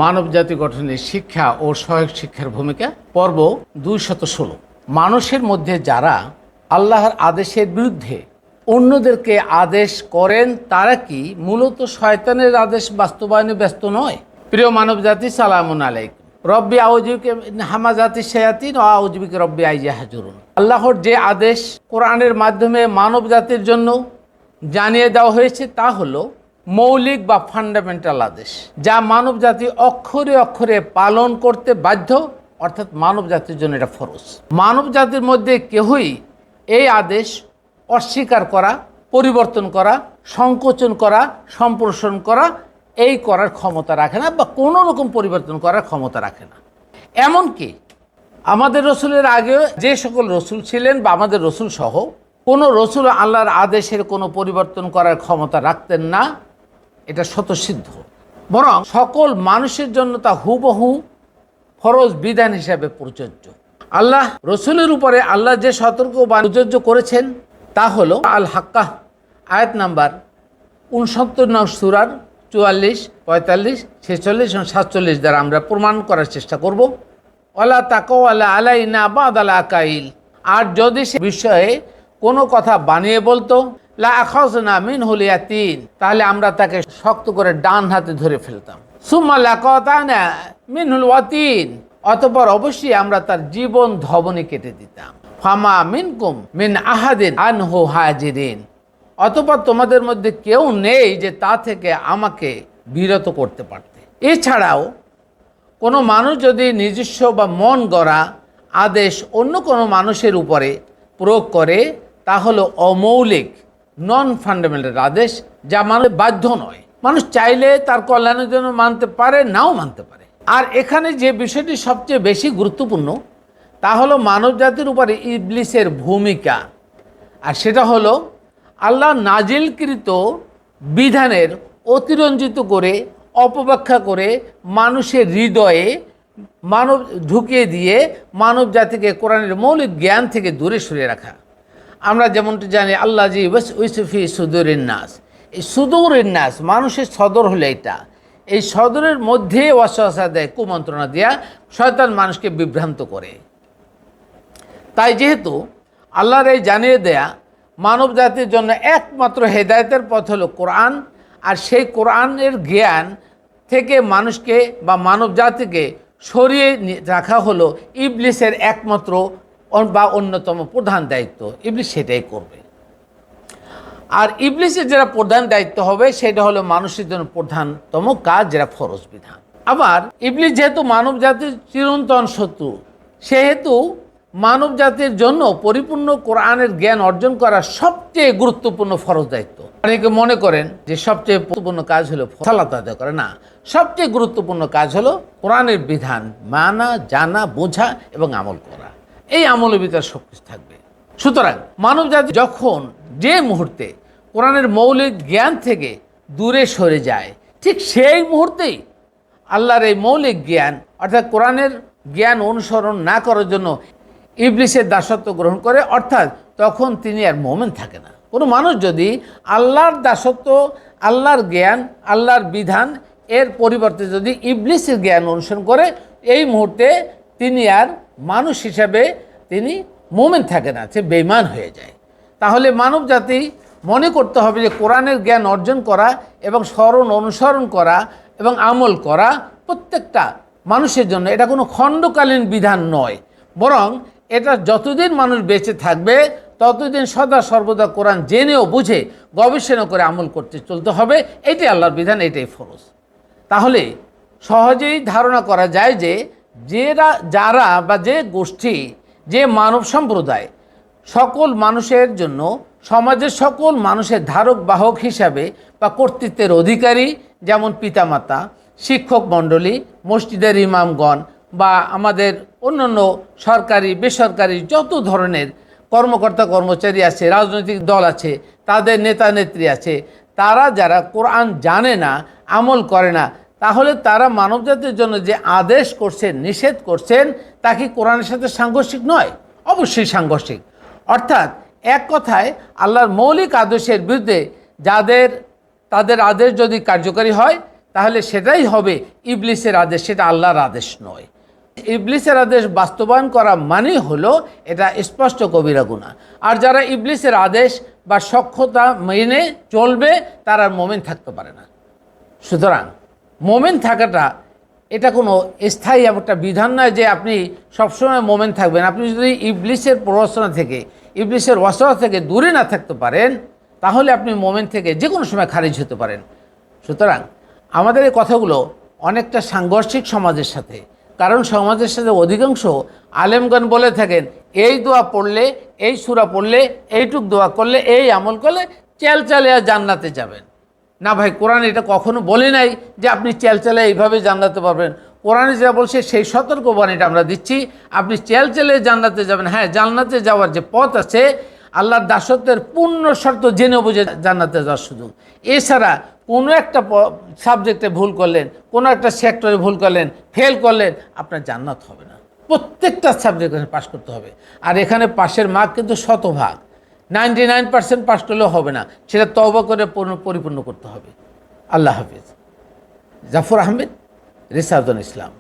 মানবজাতি গঠনের শিক্ষা ও সহায়ক শিক্ষার ভূমিকা পর্ব 216। মানুষের মধ্যে যারা আল্লাহর আদেশের বিরুদ্ধে অন্যদেরকে আদেশ করেন তারা কি মূলত শয়তানের আদেশ বাস্তবায়নে ব্যস্ত নয়? প্রিয় মানবজাতি, সালামুন আলাইকুম। রব্বি আউযুবিকা মিন হামাযাতি শায়াতিন ওয়া আউযুবিকা রব্বি আন ইয়াহজুরুন। আল্লাহর যে আদেশ কোরআনের মাধ্যমে মানবজাতির জন্য জানিয়ে দেওয়া হয়েছে তা হলো মৌলিক বা ফান্ডামেন্টাল আদেশ, যা মানব জাতি অক্ষরে অক্ষরে পালন করতে বাধ্য, অর্থাৎ মানব জাতির জন্য এটা ফরজ। মানব জাতির মধ্যে কেউই এই আদেশ অস্বীকার করা, পরিবর্তন করা, সংকোচন করা, সম্প্রসারণ করা এই করার ক্ষমতা রাখে না বা কোনো রকম পরিবর্তন করার ক্ষমতা রাখে না। এমনকি আমাদের রসুলের আগে যে সকল রসুল ছিলেন বা আমাদের রসুল সহ কোনো রসুল আল্লাহর আদেশের কোনো পরিবর্তন করার ক্ষমতা রাখতেন না, এটা স্বতঃসিদ্ধ। বরং সকল মানুষের জন্য তা হুবহু ফরজ বিধান হিসাবে প্রযোজ্য। আল্লাহ রসুলের উপরে আল্লাহ যে সতর্কবাণী প্রযোজ্য করেছেন তা হলো আল হাক্কাহ আয়াত নাম্বার 69 নং সূরার 44, 45, 46 এবং 47 দ্বারা আমরা প্রমাণ করার চেষ্টা করব। ওয়ালা তাকাওয়ালা আলাইনা বাদাল আকাইল, আর যদি সে বিষয়ে কোনো কথা বানিয়ে বলতো লা আখাযনা মিনহুল ইয়াতিন, তাহলে আমরা তাকে শক্ত করে ডান হাতে ধরে ফেলতাম। সুম্মা লাকাতানা মিনহুল ওয়াতিন, অতঃপর অবশ্যই আমরা তার জীবন ধবনি কেটে দিতাম। ফামা মিনকুম মিন আহাদিন আনহু হাজিরিন, অতঃপর তোমাদের মধ্যে কেউ নেই যে তা থেকে আমাকে বিরত করতে পারতে। এছাড়াও কোনো মানুষ যদি নিজস্ব বা মন গড়া আদেশ অন্য কোনো মানুষের উপরে প্রয়োগ করে তা হলো অমৌলিক, নন ফান্ডামেন্টাল আদেশ, যা মানুষ বাধ্য নয়। মানুষ চাইলে তার কল্যাণের জন্য মানতে পারে, নাও মানতে পারে। আর এখানে যে বিষয়টি সবচেয়ে বেশি গুরুত্বপূর্ণ তা হলো মানব জাতির উপরে ইবলিসের ভূমিকা। আর সেটা হলো আল্লাহ নাজিলকৃত বিধানের অতিরঞ্জিত করে, অপব্যাখ্যা করে মানুষের হৃদয়ে মানব ঢুকিয়ে দিয়ে মানব জাতিকে কোরআনের মৌলিক জ্ঞান থেকে দূরে সরিয়ে রাখা। আমরা যেমনটি জানি আল্লাহ জি ওয়াসউফি সুদুরিন নাস, এই সুদুরিন নাস মানুষের সদর হলো এটা। এই সদরের মধ্যে ওয়াসওয়াসা দেয়, কুমন্ত্রণা দেয়া শয়তান মানুষকে বিভ্রান্ত করে। তাই যেহেতু আল্লাহর এই জানিয়ে দেয়া মানব জাতির জন্য একমাত্র হেদায়েতের পথ হলো কোরআন, আর সেই কোরআনের জ্ঞান থেকে মানুষকে বা মানব জাতিকে সরিয়ে রাখা হলো ইবলিসের একমাত্র বা অন্যতম প্রধান দায়িত্ব। ইবলিস সেটাই করবে। আর ইবলিসের যেটা প্রধান দায়িত্ব হবে সেটা হলো মানুষের জন্য প্রধানতম কাজ, যেটা ফরজ বিধান। আবার ইবলিস যেহেতু মানব জাতির চিরন্তন শত্রু, সেহেতু মানব জাতির জন্য পরিপূর্ণ কোরআনের জ্ঞান অর্জন করা সবচেয়ে গুরুত্বপূর্ণ ফরজ দায়িত্ব। অনেকে মনে করেন যে সবচেয়ে গুরুত্বপূর্ণ কাজ হলো সালাত আদায় করা। না, সবচেয়ে গুরুত্বপূর্ণ কাজ হলো কোরআনের বিধান মানা, জানা, বোঝা এবং আমল করা। এই আমলের ভিতরে সব কিছু থাকবে। সুতরাং মানব জাতি যখন যে মুহূর্তে কোরআনের মৌলিক জ্ঞান থেকে দূরে সরে যায়, ঠিক সেই মুহূর্তেই আল্লাহর এই মৌলিক জ্ঞান অর্থাৎ কোরআনের জ্ঞান অনুসরণ না করার জন্য ইবলিসের দাসত্ব গ্রহণ করে, অর্থাৎ তখন তিনি আর মুমিন থাকে না। কোনো মানুষ যদি আল্লাহর দাসত্ব, আল্লাহর জ্ঞান, আল্লাহর বিধান এর পরিবর্তে যদি ইবলিসের জ্ঞান অনুসরণ করে, এই মুহূর্তে তিনি আর মানুষ হিসাবে তিনি মুমিন থাকে না, সে বেঈমান হয়ে যায়। তাহলে মানব জাতি মনে করতে হবে যে কোরআনের জ্ঞান অর্জন করা এবং স্মরণ অনুসরণ করা এবং আমল করা প্রত্যেকটা মানুষের জন্য এটা কোনো খণ্ডকালীন বিধান নয়, বরং এটা যতদিন মানুষ বেঁচে থাকবে ততদিন সদা সর্বদা কোরআন জেনেও বুঝে গবেষণা করে আমল করতে চলতে হবে। এটাই আল্লাহর বিধান, এটাই ফরজ। তাহলে সহজেই ধারণা করা যায় যে যারা বা যে গোষ্ঠী, যে মানব সম্প্রদায় সকল মানুষের জন্য সমাজের সকল মানুষের ধারক বাহক হিসাবে বা কর্তৃত্বের অধিকারী, যেমন পিতামাতা, শিক্ষক মণ্ডলী, মসজিদের ইমামগণ বা আমাদের অন্যান্য সরকারি বেসরকারি যত ধরনের কর্মকর্তা কর্মচারী আছে, রাজনৈতিক দল আছে, তাদের নেতা নেত্রী আছে, তারা যারা কোরআন জানে না, আমল করে না, তাহলে তারা মানবজাতির জন্য যে আদেশ করছেন, নিষেধ করছেন, তা কি কোরআনের সাথে সাংঘর্ষিক নয়? অবশ্যই সাংঘর্ষিক। অর্থাৎ এক কথায় আল্লাহর মৌলিক আদেশের বিরুদ্ধে তাদের আদেশ যদি কার্যকরী হয়, তাহলে সেটাই হবে ইবলিসের আদেশ, সেটা আল্লাহর আদেশ নয়। ইবলিসের আদেশ বাস্তবায়ন করা মানে হলো এটা স্পষ্ট কবিরা গুনাহ। আর যারা ইবলিসের আদেশ বা সক্ষতা মেনে চলবে তারা আর মোমেন থাকতে পারে না। সুতরাং মোমেন থাকাটা এটা কোনো স্থায়ী একটা বিধান নয় যে আপনি সবসময় মোমেন থাকবেন। আপনি যদি ইবলিসের প্ররোচনা থেকে, ইবলিসের ওয়াসওয়াসা থেকে দূরে না থাকতে পারেন, তাহলে আপনি মোমেন থেকে যে কোনো সময় খারিজ হতে পারেন। সুতরাং আমাদের এই কথাগুলো অনেকটা সাংঘর্ষিক সমাজের সাথে, কারণ সমাজের সাথে অধিকাংশ আলেমগণ বলে থাকেন এই দোয়া পড়লে, এই সূরা পড়লে, এইটুক দোয়া করলে, এই আমল করলে চালিয়ে জান্নাতে যাবেন। না ভাই, কোরআন এটা কখনো বলে নাই যে আপনি চালিয়ে এইভাবে জান্নাতে পারবেন। কোরআনে যা বলছে সেই সতর্কবাণীটা আমরা দিচ্ছি, আপনি চালিয়ে জান্নাতে যাবেন। হ্যাঁ, জান্নাতে যাওয়ার যে পথ আছে, আল্লাহর দাসত্বের পূর্ণ শর্ত জেনে বুঝে জান্নাতে যাওয়ার সুযোগ। এছাড়া কোনো একটা সাবজেক্টে ভুল করলেন, কোনো একটা সেক্টরে ভুল করলেন, ফেল করলেন, আপনার জান্নাত হবে না। প্রত্যেকটা সাবজেক্টে পাস করতে হবে। আর এখানে পাশের মার্ক কিন্তু শতভাগ, 99% পাস করলেও হবে না, সেটা তওবা করে পরিপূর্ণ করতে হবে। আল্লাহ হাফিজ। জাফর আহমেদ, রিসাউদ্দিন ইসলাম।